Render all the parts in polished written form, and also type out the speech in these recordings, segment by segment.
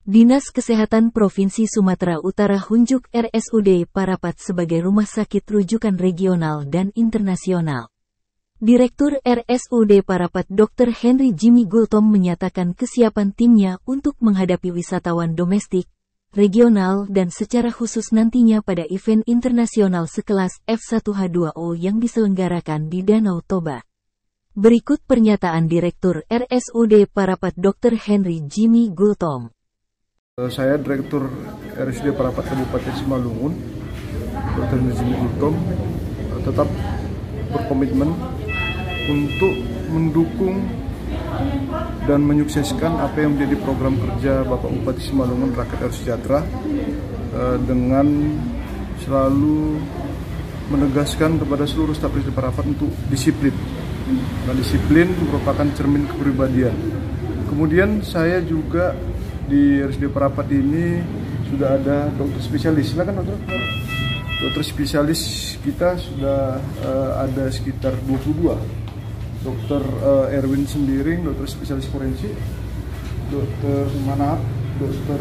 Dinas Kesehatan Provinsi Sumatera Utara unjuk RSUD Parapat sebagai rumah sakit rujukan regional dan internasional. Direktur RSUD Parapat Dr. Henry Jimmy Gultom menyatakan kesiapan timnya untuk menghadapi wisatawan domestik, regional dan secara khusus nantinya pada event internasional sekelas F1H2O yang diselenggarakan di Danau Toba. Berikut pernyataan Direktur RSUD Parapat Dr. Henry Jimmy Gultom. Saya Direktur RSUD Parapat Kabupaten Simalungun, Dr. Henry Jimmy Gultom, tetap berkomitmen untuk mendukung dan menyukseskan apa yang menjadi program kerja Bapak Bupati Simalungun Rakyat Harus Sejahtera dengan selalu menegaskan kepada seluruh staf RSUD Parapat untuk disiplin. Nah, disiplin merupakan cermin kepribadian. Kemudian saya juga di RSUD Parapat ini sudah ada dokter spesialis. Silakan dokter. Dokter spesialis kita sudah ada sekitar 22. Dokter Erwin Sembiring, dokter spesialis forensik, dokter Manap, dokter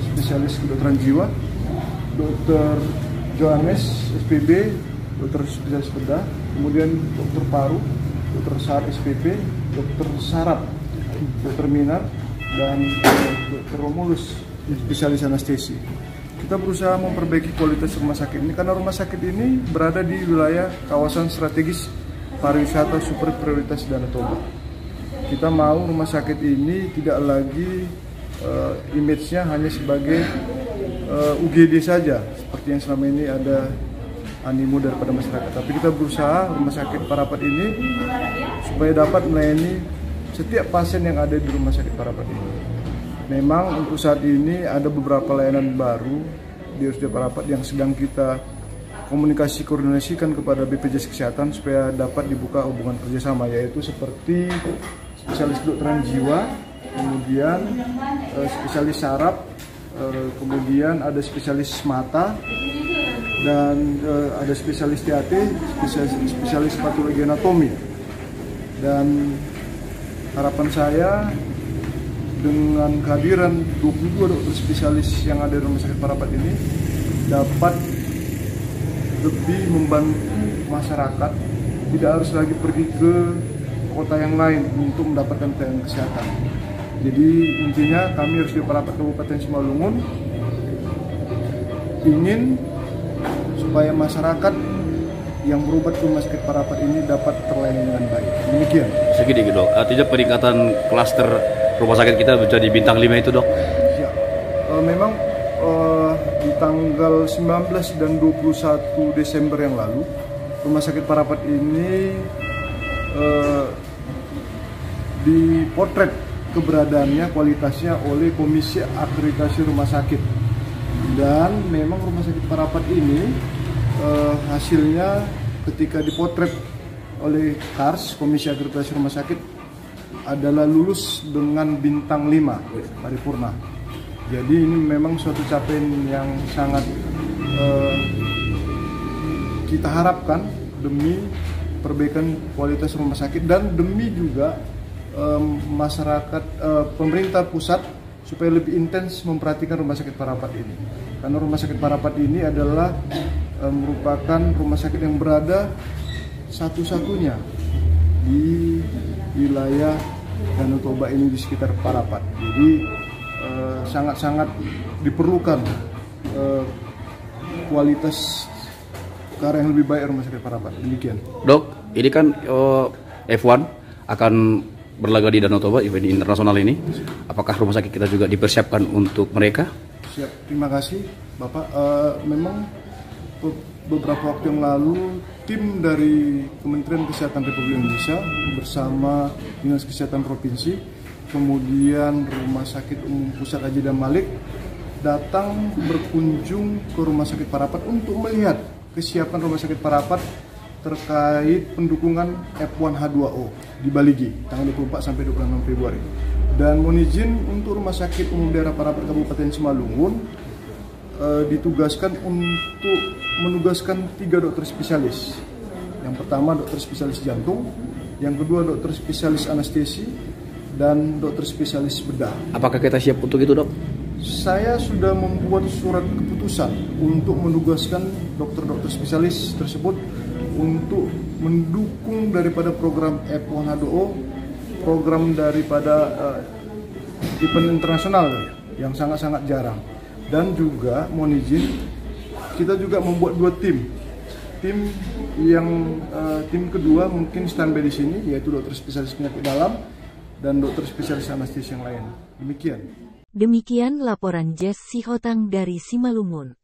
spesialis kedokteran jiwa, dokter Johannes SPB, dokter spesialis bedah, kemudian dokter paru, dokter saraf SPP, dokter saraf, dokter Minar, dan Dr. Romulus, spesialis anestesi. Kita berusaha memperbaiki kualitas rumah sakit ini karena rumah sakit ini berada di wilayah kawasan strategis pariwisata super prioritas Danau Toba. Kita mau rumah sakit ini tidak lagi image-nya hanya sebagai UGD saja, seperti yang selama ini ada animo daripada masyarakat. Tapi kita berusaha rumah sakit Parapat ini supaya dapat melayani setiap pasien yang ada di rumah sakit Parapat ini. Memang untuk saat ini ada beberapa layanan baru di RSUD Parapat yang sedang kita koordinasikan kepada BPJS Kesehatan supaya dapat dibuka hubungan kerjasama, yaitu seperti spesialis kedokteran jiwa, kemudian spesialis saraf, kemudian ada spesialis mata, dan ada spesialis TAT, spesialis patologi anatomi. Dan harapan saya dengan kehadiran 22 dokter spesialis yang ada di Rumah Sakit Parapat ini dapat lebih membantu masyarakat, tidak harus lagi pergi ke kota yang lain untuk mendapatkan pelayanan kesehatan. Jadi intinya kami RSUD Parapat Kabupaten Simalungun ingin supaya masyarakat yang berobat ke Rumah Sakit Parapat ini dapat terlayani dengan baik. Demikian. Segini dok, artinya peningkatan klaster rumah sakit kita menjadi bintang 5 itu dok? Ya, memang di tanggal 19 dan 21 Desember yang lalu, Rumah Sakit Parapat ini dipotret keberadaannya, kualitasnya oleh Komisi Akreditasi Rumah Sakit. Dan memang Rumah Sakit Parapat ini hasilnya ketika dipotret oleh KARS, Komisi Akreditasi Rumah Sakit, adalah lulus dengan bintang 5 paripurna. Jadi ini memang suatu capaian yang sangat kita harapkan demi perbaikan kualitas rumah sakit dan demi juga masyarakat, pemerintah pusat supaya lebih intens memperhatikan Rumah Sakit Parapat ini. Karena Rumah Sakit Parapat ini adalah merupakan rumah sakit yang berada satu-satunya di wilayah Danau Toba ini di sekitar Parapat. Jadi sangat-sangat diperlukan kualitas ke arah yang lebih baik Rumah Sakit Parapat. Demikian. Dok, ini kan F1 akan berlaga di Danau Toba, event internasional ini. Apakah rumah sakit kita juga dipersiapkan untuk mereka? Siap, terima kasih Bapak. Memang beberapa waktu yang lalu tim dari Kementerian Kesehatan Republik Indonesia bersama Dinas Kesehatan Provinsi, kemudian Rumah Sakit Umum Pusat Haji dan Malik datang berkunjung ke Rumah Sakit Parapat untuk melihat kesiapan Rumah Sakit Parapat terkait pendukungan F1H2O di Baligi tanggal 24 sampai 26 Februari. Dan mohon izin untuk Rumah Sakit Umum Daerah Parapat Kabupaten Simalungun ditugaskan untuk menugaskan 3 dokter spesialis. Yang pertama dokter spesialis jantung, yang kedua dokter spesialis anestesi, dan dokter spesialis bedah. Apakah kita siap untuk itu, Dok? Saya sudah membuat surat keputusan untuk menugaskan dokter-dokter spesialis tersebut untuk mendukung daripada program F1 H2O, program daripada event internasional yang sangat-sangat jarang. Dan juga mohon izin, kita juga membuat 2 tim. Tim kedua mungkin standby di sini, yaitu dokter spesialis penyakit dalam dan dokter spesialis anestesi yang lain. Demikian laporan Jess Sihotang dari Simalungun.